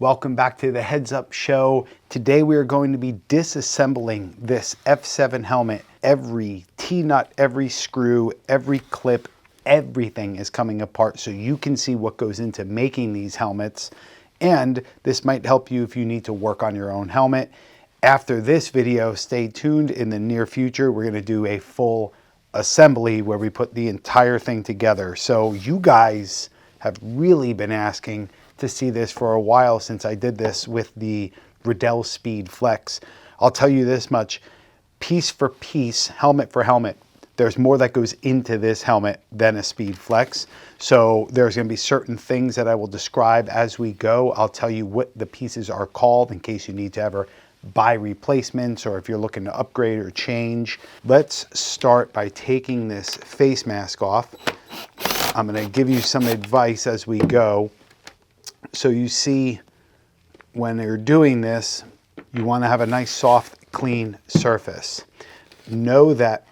Welcome back to the Heads Up Show. Today we are going to be disassembling this F7 helmet. Every T-nut, every screw, every clip, everything is coming apart so you can see what goes into making these helmets. And this might help you if you need to work on your own helmet. After this video, stay tuned. In the near future, we're going to do a full assembly where we put the entire thing together. So you guys have really been asking to see this for a while since I did this with the Riddell Speed Flex. I'll tell you this much, piece for piece, helmet for helmet, there's more that goes into this helmet than a Speed Flex. So there's going to be certain things that I will describe as we go. I'll tell you what the pieces are called in case you need to ever buy replacements or if you're looking to upgrade or change. Let's start by taking this face mask off. I'm going to give you some advice as we go. So you see, when you're doing this, you want to have a nice, soft, clean surface. Know that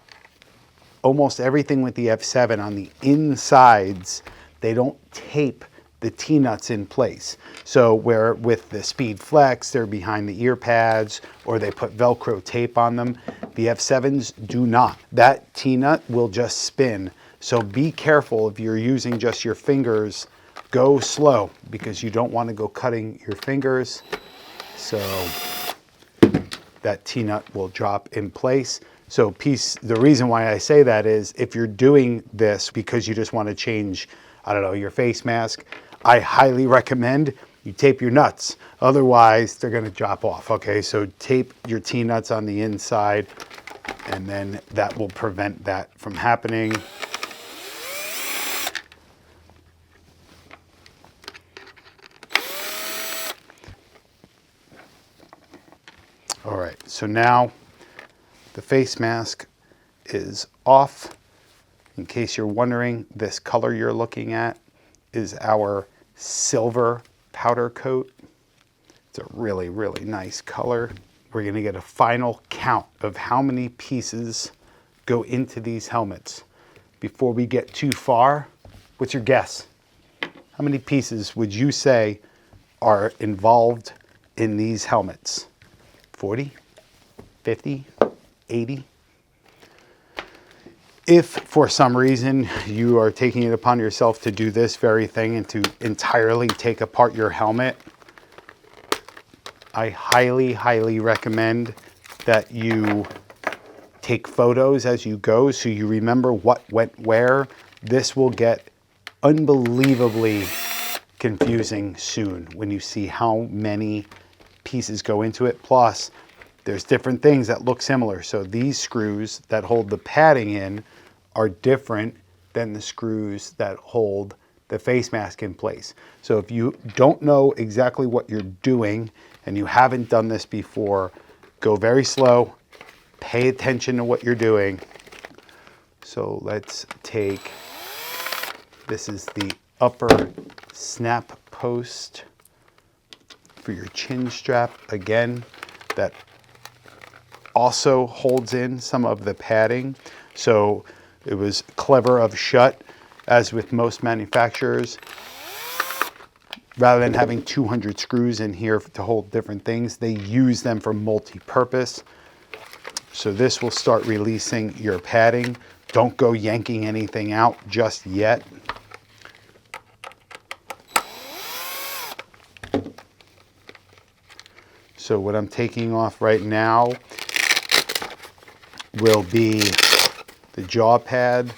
almost everything with the F7 on the insides, they don't tape the T-nuts in place. So where with the Speed Flex, they're behind the ear pads or they put Velcro tape on them, the F7s do not. That T-nut will just spin. So be careful if you're using just your fingers. Go slow because you don't want to go cutting your fingers. So that T-nut will drop in place. So the reason why I say that is if you're doing this because you just want to change, I don't know, your face mask, I highly recommend you tape your nuts. Otherwise, they're going to drop off. Okay, so tape your T-nuts on the inside and then that will prevent that from happening. All right, so now the face mask is off. In case you're wondering, this color you're looking at is our silver powder coat. It's a really, really nice color. We're gonna get a final count of how many pieces go into these helmets. Before we get too far, what's your guess? How many pieces would you say are involved in these helmets? 40, 50, 80? If for some reason you are taking it upon yourself to do this very thing and to entirely take apart your helmet, I highly, highly recommend that you take photos as you go so you remember what went where. This will get unbelievably confusing soon when you see how many pieces go into it. Plus, there's different things that look similar. So these screws that hold the padding in are different than the screws that hold the face mask in place. So if you don't know exactly what you're doing and you haven't done this before, go very slow, pay attention to what you're doing. So let's take, this is the upper snap post for your chin strap. Again, that also holds in some of the padding. So it was clever of Schutt, as with most manufacturers, rather than having 200 screws in here to hold different things, they use them for multi-purpose. So this will start releasing your padding. Don't go yanking anything out just yet. So what I'm taking off right now will be the jaw pad,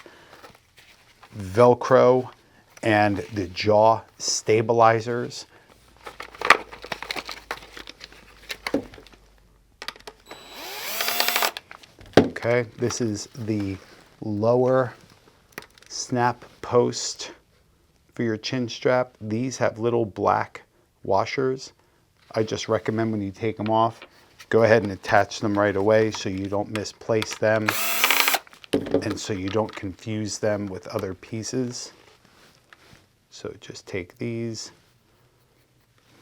Velcro, and the jaw stabilizers. Okay, this is the lower snap post for your chin strap. These have little black washers. I just recommend when you take them off, go ahead and attach them right away so you don't misplace them and so you don't confuse them with other pieces. So just take these.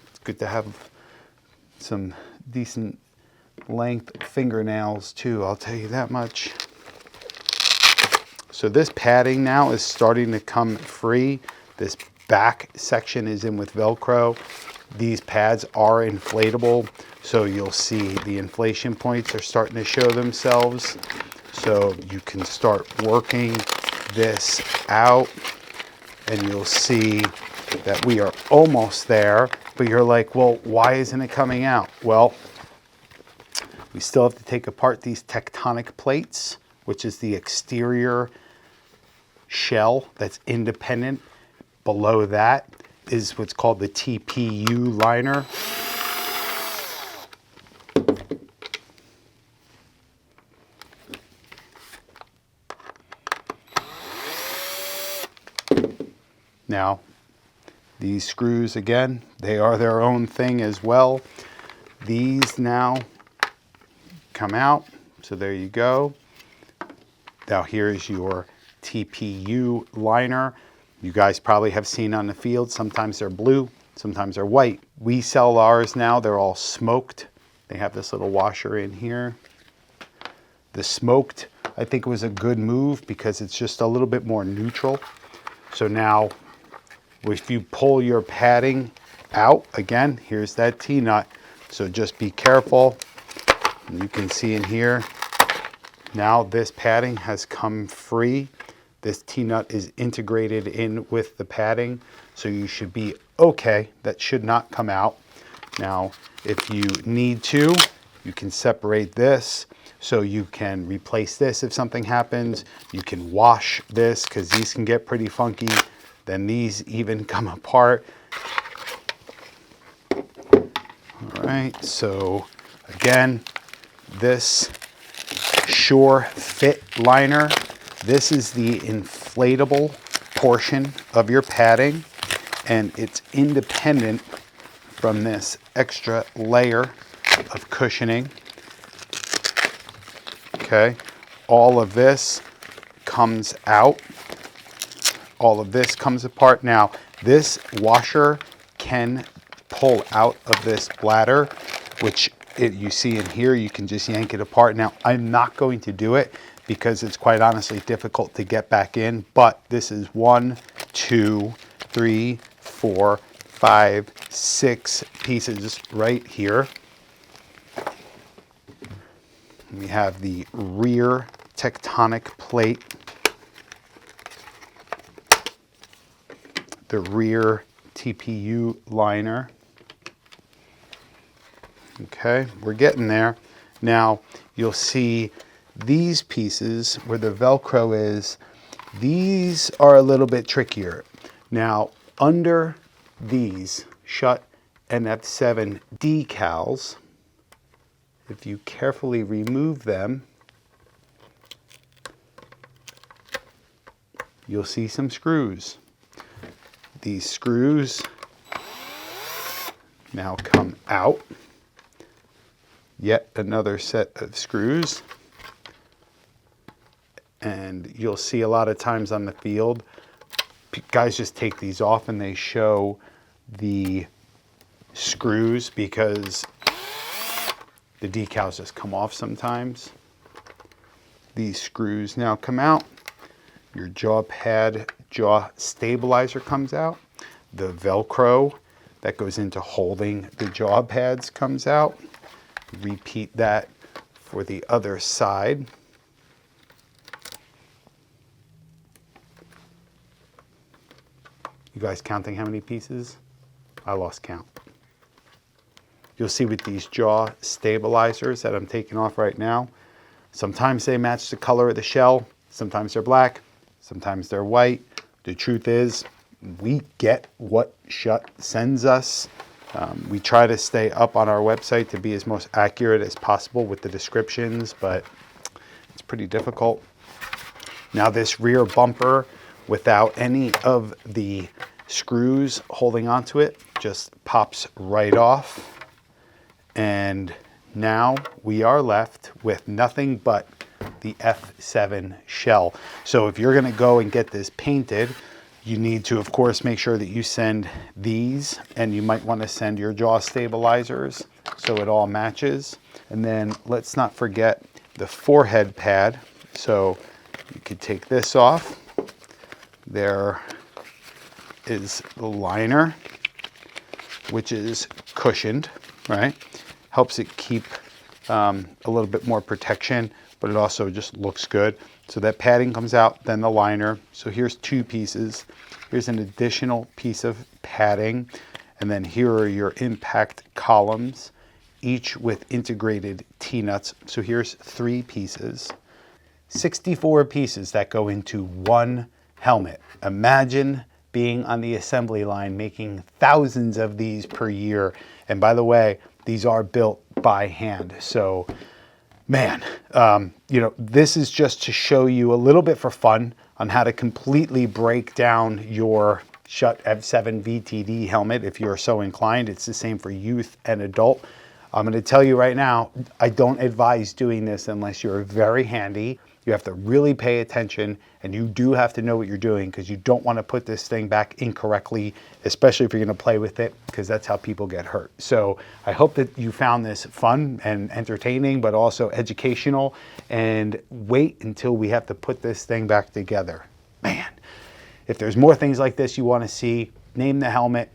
It's good to have some decent length fingernails too, I'll tell you that much. So this padding now is starting to come free. This back section is in with Velcro. These pads are inflatable, so you'll see the inflation points are starting to show themselves. So you can start working this out and you'll see that we are almost there, but you're like, well, why isn't it coming out? Well, we still have to take apart these tectonic plates, which is the exterior shell that's independent. Below that is what's called the TPU liner. Now, these screws, again, they are their own thing as well. These now come out, so there you go. Now here's your TPU liner. You guys probably have seen on the field, sometimes they're blue, sometimes they're white. We sell ours now, they're all smoked. They have this little washer in here. The smoked, I think, was a good move because it's just a little bit more neutral. So now, if you pull your padding out, again, here's that T-nut. So just be careful. And you can see in here, now this padding has come free. This T-nut is integrated in with the padding, so you should be okay. That should not come out. Now, if you need to, you can separate this so you can replace this if something happens. You can wash this because these can get pretty funky. Then these even come apart. All right, so again, this Sure Fit liner, this is the inflatable portion of your padding, and it's independent from this extra layer of cushioning. Okay, all of this comes out. All of this comes apart. Now, this washer can pull out of this bladder, which you see in here. You can just yank it apart. Now, I'm not going to do it because it's quite honestly difficult to get back in, but this is 1, 2, 3, 4, 5, 6 pieces right here. We have the rear tectonic plate, the rear TPU liner. Okay, we're getting there. Now, you'll see these pieces where the Velcro is, these are a little bit trickier. Now, under these Schutt and F7 decals, if you carefully remove them, you'll see some screws. These screws now come out. Yet another set of screws. And you'll see a lot of times on the field, guys just take these off and they show the screws because the decals just come off sometimes. These screws now come out. Your jaw pad, jaw stabilizer comes out. The Velcro that goes into holding the jaw pads comes out. Repeat that for the other side. You guys counting how many pieces? I lost count. You'll see with these jaw stabilizers that I'm taking off right now, sometimes they match the color of the shell, sometimes they're black, sometimes they're white. The truth is, we get what Schutt sends us. We try to stay up on our website to be as most accurate as possible with the descriptions, but it's pretty difficult. Now this rear bumper, without any of the screws holding onto it, just pops right off. And now we are left with nothing but the F7 shell. So if you're gonna go and get this painted, you need to, of course, make sure that you send these, and you might want to send your jaw stabilizers so it all matches. And then let's not forget the forehead pad. So you could take this off. There is the liner. which is cushioned, right? Helps it keep a little bit more protection, but it also just looks good. So that padding comes out, then the liner. So here's two pieces. Here's an additional piece of padding. And then here are your impact columns, each with integrated T-nuts. So here's 3 pieces, 64 pieces that go into one helmet. Imagine being on the assembly line making thousands of these per year. And by the way, these are built by hand. So man, you know, this is just to show you a little bit for fun on how to completely break down your Schutt F7 VTD helmet if you're so inclined. It's the same for youth and adult. I'm going to tell you right now, I don't advise doing this unless you're very handy. You have to really pay attention, and you do have to know what you're doing, because you don't want to put this thing back incorrectly, especially if you're going to play with it, because that's how people get hurt. So I hope that you found this fun and entertaining, but also educational, and wait until we have to put this thing back together. Man, if there's more things like this you want to see, name the helmet,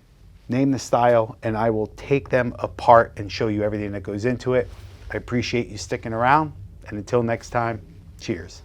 name the style, and I will take them apart and show you everything that goes into it. I appreciate you sticking around, and until next time, cheers.